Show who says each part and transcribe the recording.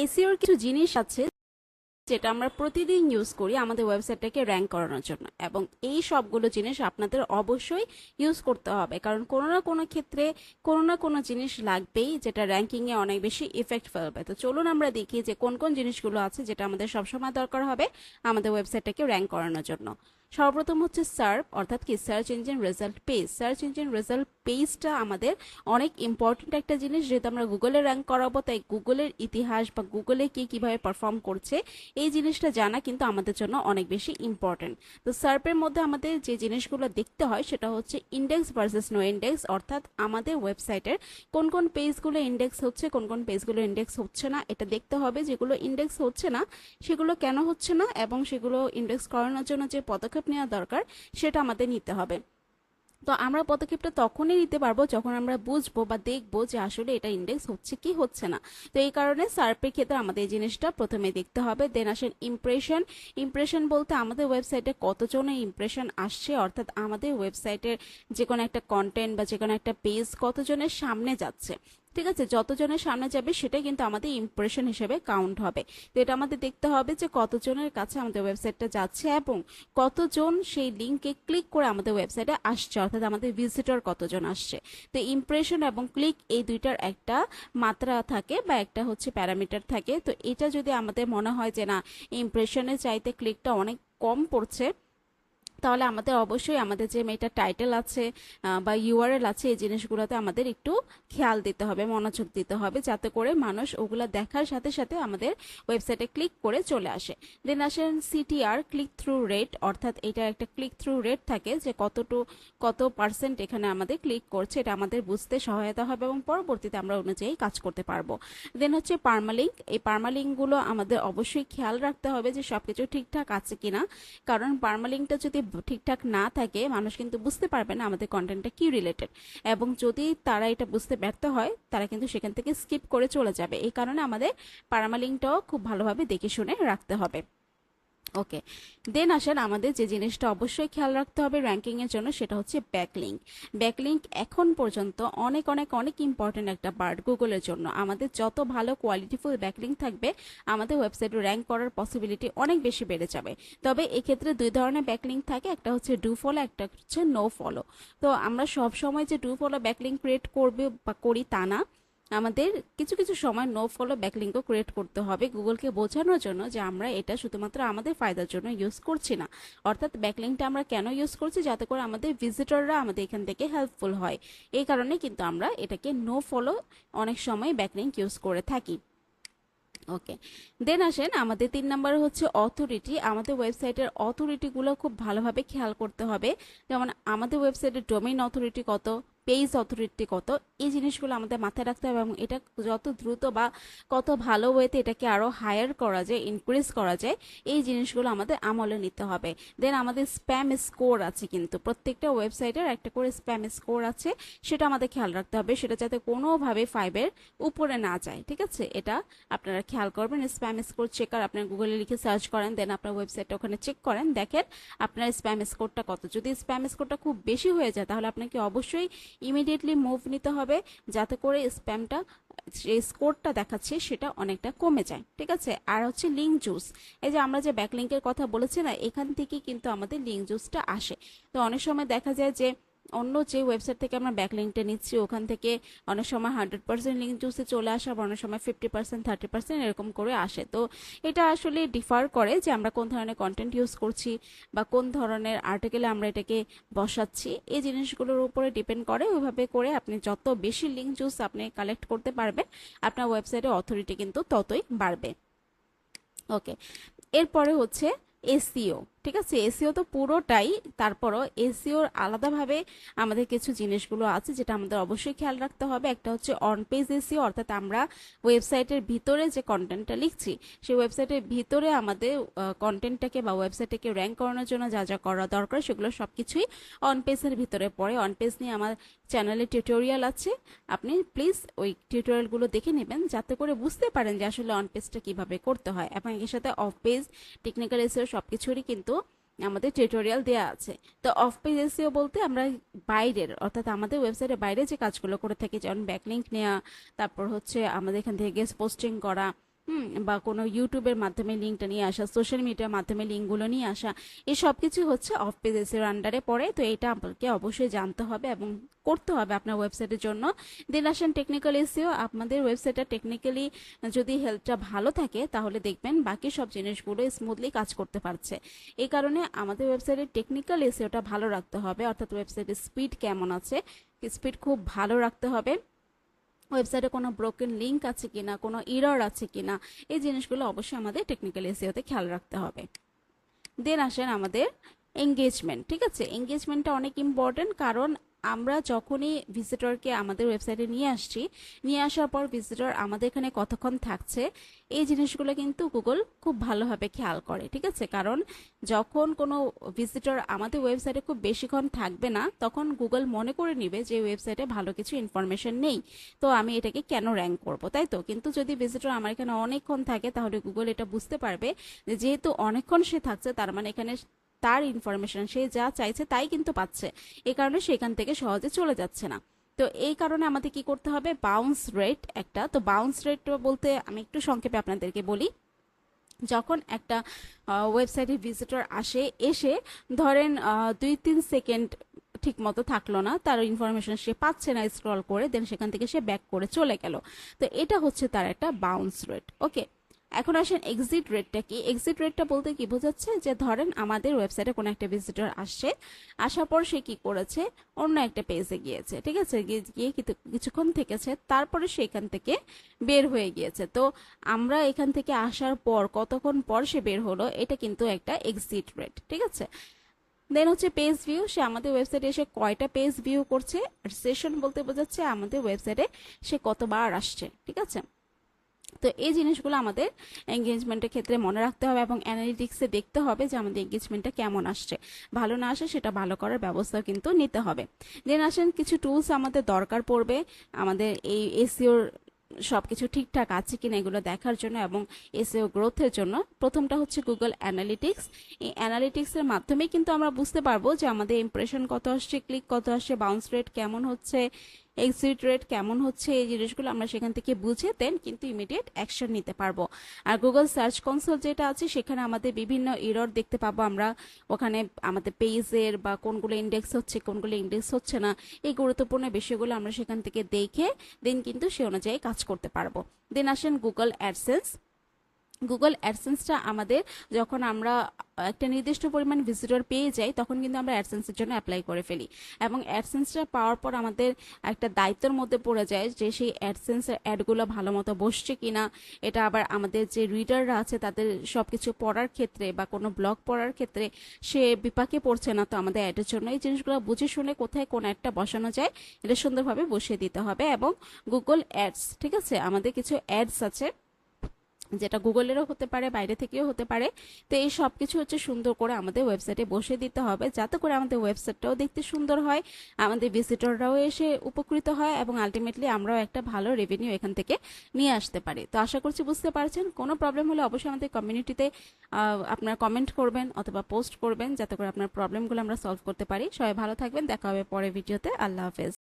Speaker 1: এসইওর কিছু জিনিস আছে যেটা আমরা প্রতিদিন ইউজ করি আমাদের ওয়েবসাইটটাকে র্যাঙ্ক করানোর জন্য, এবং এই সবগুলো জিনিস আপনাদের অবশ্যই ইউজ করতে হবে, কারণ কোনো না কোনো ক্ষেত্রে কোনো না কোনো জিনিস লাগবেই যেটা র্যাঙ্কিংয়ে অনেক বেশি ইফেক্ট ফেলবে। তো চলুন আমরা দেখি যে কোন কোন জিনিসগুলো আছে যেটা আমাদের সবসময় দরকার হবে আমাদের ওয়েবসাইটটাকে র্যাঙ্ক করানোর জন্য। সর্বপ্রথম হচ্ছে সার্চ, অর্থাৎ কি search engine result page. Search engine result পেজটা আমাদের অনেক ইম্পর্টেন্ট একটা জিনিস, যেহেতু আমরা গুগলে র্যাঙ্ক করাবো, তাই গুগলের ইতিহাস বা গুগলে কি কিভাবে পারফর্ম করছে এই জিনিসটা জানা কিন্তু আমাদের জন্য অনেক বেশি ইম্পর্টেন্ট। তো সার্পের মধ্যে আমাদের যে জিনিসগুলো দেখতে হয় সেটা হচ্ছে ইন্ডেক্স ভার্সেস নো ইন্ডেক্স, অর্থাৎ আমাদের ওয়েবসাইটের কোন কোন পেজগুলো ইন্ডেক্স হচ্ছে, কোন কোন পেজগুলো ইন্ডেক্স হচ্ছে না, এটা দেখতে হবে। যেগুলো ইন্ডেক্স হচ্ছে না সেগুলো কেন হচ্ছে না, এবং সেগুলো ইন্ডেক্স করানোর জন্য যে পদক্ষেপ নেওয়া দরকার সেটা আমাদের নিতে হবে। তো আমরা পদক্ষেপটা তখনই নিতে পারবো যখন আমরা বুঝবো বা দেখবো যে আসলে এটা ইন্ডেক্স হচ্ছে কি হচ্ছে না। তো এই কারণে সার্পের ক্ষেত্রে আমাদের এই জিনিসটা প্রথমে দেখতে হবে। দেন আসেন ইমপ্রেশন। ইমপ্রেশন বলতে আমাদের ওয়েবসাইটে কতজনের ইমপ্রেশন আসছে, অর্থাৎ আমাদের ওয়েবসাইটের যে কোনো একটা কন্টেন্ট বা যে কোনো একটা পেজ কতজনের সামনে যাচ্ছে। ঠিক আছে, যতজনের সামনে যাবে সেটা কিন্তু আমাদের ইমপ্রেশন হিসেবে কাউন্ট হবে। তো এটা আমাদের দেখতে হবে যে কতজনের কাছে আমাদের ওয়েবসাইটটা যাচ্ছে এবং কতজন সেই লিঙ্কে ক্লিক করে আমাদের ওয়েবসাইটে আসছে, অর্থাৎ আমাদের ভিজিটর কতজন আসছে। তো ইমপ্রেশন এবং ক্লিক এই দুইটার একটা মাত্রা থাকে বা একটা হচ্ছে প্যারামিটার থাকে। তো এটা যদি আমাদের মনে হয় যে না, ইমপ্রেশনের চাইতে ক্লিকটা অনেক কম পড়ছে, তাহলে আমাদের অবশ্যই আমাদের যে মেটা টাইটেল আছে বা ইউআরএল আছে এই জিনিসগুলোতে আমাদের একটু খেয়াল দিতে হবে, মনোযোগ দিতে হবে, যাতে করে মানুষ ওগুলো দেখার সাথে সাথে আমাদের ওয়েবসাইটে ক্লিক করে চলে আসে। দেন আসেন সিটিআর, ক্লিক থ্রু রেট, অর্থাৎ এটা একটা ক্লিক থ্রু রেট থাকে যে কত পার্সেন্ট এখানে আমাদের ক্লিক করছে, এটা আমাদের বুঝতে সহায়তা হবে এবং পরবর্তীতে আমরা অনুযায়ী কাজ করতে পারবো। দেন হচ্ছে পার্মালিঙ্ক। এই পার্মালিঙ্কগুলো আমাদের অবশ্যই খেয়াল রাখতে হবে যে সবকিছু ঠিকঠাক আছে কিনা, কারণ পার্মালিঙ্কটা যদি ঠিকঠাক না থাকে মানুষ কিন্তু বুঝতে পারবে না আমাদের কন্টেন্টটা কি রিলেটেড, এবং যদি তারা এটা বুঝতে ব্যর্থ হয় তারা কিন্তু সেখান থেকে স্কিপ করে চলে যাবে। এই কারণে আমাদের পার্মালিঙ্কটাও খুব ভালোভাবে দেখে শুনে রাখতে হবে। ওকে, দেন আসেন আমাদের যে জিনিসটা অবশ্যই খেয়াল রাখতে হবে র্যাঙ্কিং এর জন্য সেটা হচ্ছে ব্যাকলিঙ্ক। ব্যাকলিঙ্ক এখন পর্যন্ত অনেক অনেক অনেক ইম্পর্টেন্ট একটা পার্ট গুগলের জন্য। আমাদের যত ভালো কোয়ালিটিফুল ব্যাকলিঙ্ক থাকবে আমাদের ওয়েবসাইটে র্যাঙ্ক করার পসিবিলিটি অনেক বেশি বেড়ে যাবে। তবে এক্ষেত্রে দুই ধরনের ব্যাকলিঙ্ক থাকে, একটা হচ্ছে ডু ফলো, একটা হচ্ছে নো ফলো। তো আমরা সব সময় যে ডু ফলো ব্যাকলিঙ্ক ক্রিয়েট করবে বা করি তা না, আমাদের কিছু কিছু সময় নো ফলো ব্যাকলিঙ্কও ক্রিয়েট করতে হবে গুগলকে বোঝানোর জন্য যে আমরা এটা শুধুমাত্র আমাদের ফায়দার জন্য ইউজ করছি না। অর্থাৎ ব্যাকলিঙ্কটা আমরা কেন ইউজ করছি, যাতে করে আমাদের ভিজিটররা আমাদের এখান থেকে হেল্পফুল হয়। এই কারণে কিন্তু আমরা এটাকে নো ফলো অনেক সময় ব্যাকলিঙ্ক ইউজ করে থাকি। ওকে, দেন আসেন আমাদের 3 নম্বর হচ্ছে অথরিটি। আমাদের ওয়েবসাইটের অথরিটিগুলো খুব ভালোভাবে খেয়াল করতে হবে। যেমন আমাদের ওয়েবসাইটের ডোমেইন অথরিটি কত, পেজ অথরিটি কত, এই জিনিসগুলো আমাদের মাথায় রাখতে হবে, এবং এটা যত দ্রুত বা কত ভালো ওয়েতে এটাকে আরো হায়ার করা যায়, ইনক্রিজ করা যায়, এই জিনিসগুলো আমাদের আমলে নিতে হবে। দেন আমাদের স্প্যাম স্কোর আছে, কিন্তু প্রত্যেকটা ওয়েবসাইটের একটা করে স্প্যাম স্কোর আছে, সেটা আমাদের খেয়াল রাখতে হবে, সেটা যাতে কোনোভাবে 5-এর উপরে না যায়। ঠিক আছে, এটা আপনারা খেয়াল করবেন। স্প্যাম স্কোর চেকার আপনার গুগলে লিখে সার্চ করেন, দেন আপনার ওয়েবসাইটটা ওখানে চেক করেন, দেখেন আপনার স্প্যাম স্কোরটা কত। যদি স্প্যাম স্কোরটা খুব বেশি হয়ে যায় তাহলে আপনাকে অবশ্যই ইমিডিয়েটলি মুভ নিতে হবে, যাতে করে স্প্যামটা যে স্কোরটা দেখাচ্ছে সেটা অনেকটা কমে যায়। ঠিক আছে, আর হচ্ছে লিঙ্ক জুস। এই যে আমরা যে ব্যাকলিঙ্কের কথা বলেছি না, এখান থেকে কিন্তু আমাদের লিঙ্ক জুসটা আসে। তো অনেক সময় দেখা যায় যে অন্য যে ওয়েবসাইট থেকে আমরা ব্যাকলিঙ্কটা নিচ্ছি ওখান থেকে অনেক সময় 100% লিঙ্ক জুসে চলে আসে, আবার অনেক সময় 50%, 30% এরকম করে আসে। তো এটা আসলে ডিফার করে যে আমরা কোন ধরনের কন্টেন্ট ইউজ করছি বা কোন ধরনের আর্টিকেলে আমরা এটাকে বসাচ্ছি, এই জিনিসগুলোর উপরে ডিপেন্ড করে। ওইভাবে করে আপনি যত বেশি লিঙ্ক জুস আপনি কালেক্ট করতে পারবেন আপনার ওয়েবসাইটের অথরিটি কিন্তু ততই বাড়বে। ওকে, এরপরে হচ্ছে এসইও। ঠিক আছে, এসইও তো পুরোটাই, তারপরও এসইওর আলাদাভাবে আমাদের কিছু জিনিসগুলো আছে যেটা আমাদের অবশ্যই খেয়াল রাখতে হবে। একটা হচ্ছে অন পেজ এসইও, অর্থাৎ আমরা ওয়েবসাইটের ভিতরে যে কন্টেন্টটা লিখছি সেই ওয়েবসাইটের ভিতরে আমাদের কন্টেন্টটাকে বা ওয়েবসাইটটাকে র্যাঙ্ক করানোর জন্য যা যা করা দরকার সেগুলো সবকিছুই অন পেজের ভিতরে পড়ে। অন পেজ নিয়ে আমার চ্যানেলে টিউটোরিয়াল আছে, আপনি প্লিজ ওই টিউটোরিয়ালগুলো দেখে নেবেন যাতে করে বুঝতে পারেন যে আসলে অন পেজটা কিভাবে করতে হয়, এবং এর সাথে অফ পেজ, টেকনিক্যাল এসইও সবকিছুরই কিন্তু আমাদের টিউটোরিয়াল দেওয়া আছে। তো অফ পেজ এসইও বলতে আমরা বাইরের, অর্থাৎ আমাদের ওয়েবসাইটের বাইরে যে কাজগুলো করে থাকি, যেমন ব্যাকলিঙ্ক নেওয়া, তারপর হচ্ছে আমাদের এখান থেকে গেস্ট পোস্টিং করা, বা কোনো ইউটিউবের মাধ্যমে লিঙ্কটা নিয়ে আসা, সোশ্যাল মিডিয়ার মাধ্যমে লিঙ্কগুলো নিয়ে আসা, এই সব কিছু হচ্ছে অফ পেজ এসিওর আন্ডারে পড়ে। তো এটা আপনাকে অবশ্যই জানতে হবে এবং করতে হবে আপনার ওয়েবসাইটের জন্য। দেন আসেন টেকনিক্যাল এসিও। আপনাদের ওয়েবসাইটটা টেকনিক্যালি যদি হেল্পটা ভালো থাকে তাহলে দেখবেন বাকি সব জিনিসগুলো স্মুথলি কাজ করতে পারছে। এই কারণে আমাদের ওয়েবসাইটের টেকনিক্যাল এসিওটা ভালো রাখতে হবে, অর্থাৎ ওয়েবসাইটের স্পিড কেমন আছে, স্পিড খুব ভালো রাখতে হবে, ওয়েবসাইটে কোনো ব্রোকেন লিঙ্ক আছে কিনা, কোনো এরর আছে কিনা, এই জিনিসগুলো অবশ্যই আমাদের টেকনিক্যাল এসিওতে খেয়াল রাখতে হবে। দেন আসেন আমাদের এঙ্গেজমেন্ট। ঠিক আছে, এঙ্গেজমেন্টটা অনেক ইম্পর্টেন্ট, কারণ আমরা যখনই ভিজিটরকে আমাদের ওয়েবসাইটে নিয়ে আসছি, নিয়ে আসার পর ভিজিটর আমাদের এখানে কতক্ষণ থাকছে, এই জিনিসগুলো কিন্তু গুগল খুব ভালোভাবে খেয়াল করে। ঠিক আছে, কারণ যখন কোনো ভিজিটর আমাদের ওয়েবসাইটে খুব বেশিক্ষণ থাকবে না, তখন গুগল মনে করে নিবে যে ওয়েবসাইটে ভালো কিছু ইনফরমেশন নেই, তো আমি এটাকে কেন র্যাঙ্ক করব, তাই তো। কিন্তু যদি ভিজিটর আমার এখানে অনেকক্ষণ থাকে, তাহলে গুগল এটা বুঝতে পারবে যে যেহেতু অনেকক্ষণ সে থাকছে, তার মানে এখানে তার ইনফরমেশন, সে যা চাইছে তাই কিন্তু পাচ্ছে, এই কারণে সেখান থেকে সহজে চলে যাচ্ছে না। তো এই কারণে আমাদের কি করতে হবে, বাউন্স রেট একটা। তো বাউন্স রেট বলতে আমি একটু সংক্ষেপে আপনাদেরকে বলি। যখন একটা ওয়েবসাইটে ভিজিটর আসে, এসে ধরেন 2-3 সেকেন্ড ঠিক মতো থাকলো না, তার ইনফরমেশন সে পাচ্ছে না স্ক্রল করে, দেন সেখান থেকে সে ব্যাক করে চলে গেল, তো এটা হচ্ছে তার একটা বাউন্স রেট। ওকে, এখন আসেন এক্সিট রেটটা কি। এক্সিট রেটটা বলতে কি বোঝাচ্ছে, যে ধরেন আমাদের ওয়েবসাইটে কোনো একটা ভিজিটর আসছে, আসার পর সে কি করেছে, অন্য একটা পেজে গিয়েছে, ঠিক আছে, গিয়ে কিছুক্ষণ থেকেছে, তারপরে সে এখান থেকে বের হয়ে গিয়েছে। তো আমরা এখান থেকে আসার পর কতক্ষণ পর সে বের হলো, এটা কিন্তু একটা এক্সিট রেট। ঠিক আছে, দেন হচ্ছে পেজ ভিউ, সে আমাদের ওয়েবসাইটে এসে কয়টা পেজ ভিউ করছে। আর সেশন বলতে বোঝাচ্ছে আমাদের ওয়েবসাইটে সে কতবার আসছে। ঠিক আছে, তো এই জিনিসগুলো আমাদের এঙ্গেজমেন্টের ক্ষেত্রে মনে রাখতে হবে এবং অ্যানালিটিক্সে দেখতে হবে যে আমাদের এঙ্গেজমেন্টটা কেমন আসছে। ভালো না আসে সেটা ভালো করার ব্যবস্থা কিন্তু নিতে হবে। দেন আসেন কিছু টুলস আমাদের দরকার পড়বে আমাদের এই এসইওর সবকিছু ঠিকঠাক আছে কিনা এগুলো দেখার জন্য এবং এসইও গ্রোথের জন্য। প্রথমটা হচ্ছে গুগল অ্যানালিটিক্স। এই অ্যানালিটিক্স এর মাধ্যমে কিন্তু আমরা বুঝতে পারবো যে আমাদের ইমপ্রেশন কত আসছে, ক্লিক কত আসছে, বাউন্স রেট কেমন হচ্ছে, এক্সিট রেট কেমন হচ্ছে, এই জিনিসগুলো আমরা সেখান থেকে বুঝে দেন কিন্তু ইমিডিয়েট অ্যাকশন নিতে পারবো। আর গুগল সার্চ কনসোল যেটা আছে, সেখানে আমাদের বিভিন্ন এরর দেখতে পাবো আমরা, ওখানে আমাদের পেজের বা কোনগুলো ইন্ডেক্স হচ্ছে, কোনগুলো ইন্ডেক্স হচ্ছে না, এই গুরুত্বপূর্ণ বিষয়গুলো আমরা সেখান থেকে দেখে দেন কিন্তু সে অনুযায়ী কাজ করতে পারবো। দেন আসেন গুগল অ্যাডসেন্স। গুগল অ্যাডসেন্সটা আমাদের যখন আমরা একটা নির্দিষ্ট পরিমাণ ভিজিটর পেয়ে যাই, তখন কিন্তু আমরা অ্যাডসেন্সের জন্য অ্যাপ্লাই করে ফেলি এবং অ্যাডসেন্সটা পাওয়ার পর আমাদের একটা দায়িত্বের মধ্যে পড়ে যায় যে সেই অ্যাডসেন্সের অ্যাডগুলো ভালো মতো বসছে কিনা, এটা আবার আমাদের যে রিডাররা আছে তাদের সবকিছু পড়ার ক্ষেত্রে বা কোনো ব্লগ পড়ার ক্ষেত্রে সে বিপাকে পড়ছে না। তো আমাদের অ্যাডের জন্য এই জিনিসগুলো বুঝে শুনে কোথায় কোন অ্যাডটা বসানো যায় এটা সুন্দরভাবে বসিয়ে দিতে হবে। এবং গুগল অ্যাডস, ঠিক আছে, আমাদের কিছু অ্যাডস আছে যেটা গুগলেরও হতে পারে, বাইরে থেকেও হতে পারে। তো এই সব কিছু হচ্ছে সুন্দর করে আমাদের ওয়েবসাইটে বসে দিতে হবে, যাতে করে আমাদের ওয়েবসাইটটাও দেখতে সুন্দর হয়, আমাদের ভিজিটররাও এসে উপকৃত হয় এবং আলটিমেটলি আমরাও একটা ভালো রেভিনিউ এখান থেকে নিয়ে আসতে পারি। তো আশা করছি বুঝতে পারছেন। কোনো প্রবলেম হলে অবশ্যই আমাদের কমিউনিটিতে আপনার কমেন্ট করবেন অথবা পোস্ট করবেন, যাতে করে আপনার প্রবলেমগুলো আমরা সলভ করতে পারি। সবাই ভালো থাকবেন, দেখা হবে পরের ভিডিওতে। আল্লাহ হাফেজ।